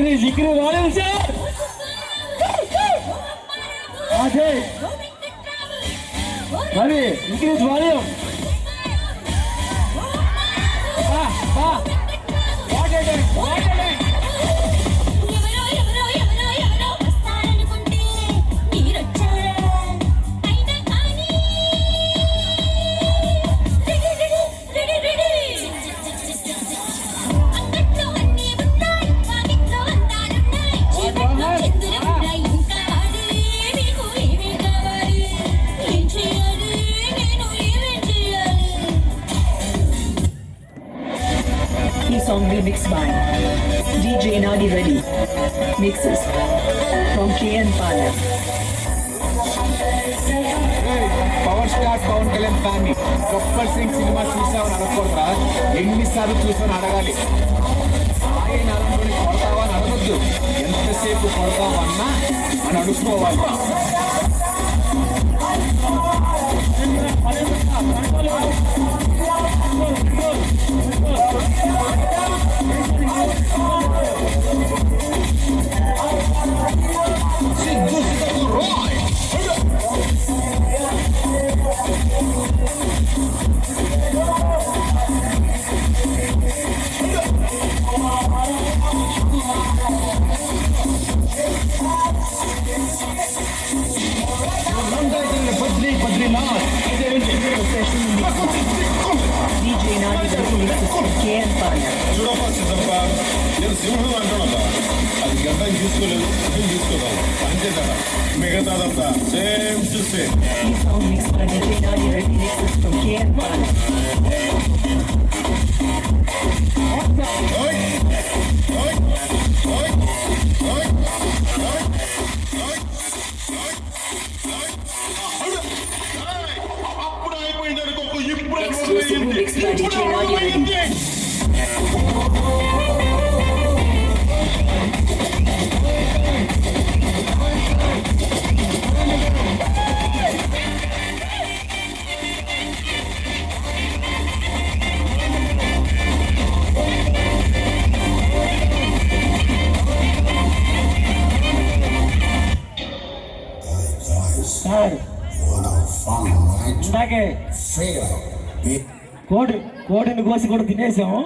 increase volume, sir. Ajay, Ravi, increase volume. What a day. This song remixed by DJ Nadi Reddy. Mixes from KN Pala. Power star Pawan Kalyan family Gabbar Singh cinema చూసావని అడగకూడదురా, ఎన్నిసార్లు చూసావని అడగాలి. ఆయన అలంలోని కొడతావా అని అడగద్దు, ఎంతసేపు కొడతావా అన్నా అని అడుక్కోవాలి. DJ Nadi Reddy mixes from KN Pala. చూడప్ప Siddappa, నేను సింహుడు అంటున్నా, అది గడ్డం తీసుకోలేదు, నేను తీసుకోగలను అంతే కదా. మిగతాదంతా same to same. This song mixed by DJ Nadi Reddy. Mixes from KN Pala. అప్పుడు అయిపోయింది అనుకో, ఇప్పుడు Exclusive mixed by DJ Nadi Reddy. Sir, ఇందాకే కోడిని కోసి కూడా తినేసాము.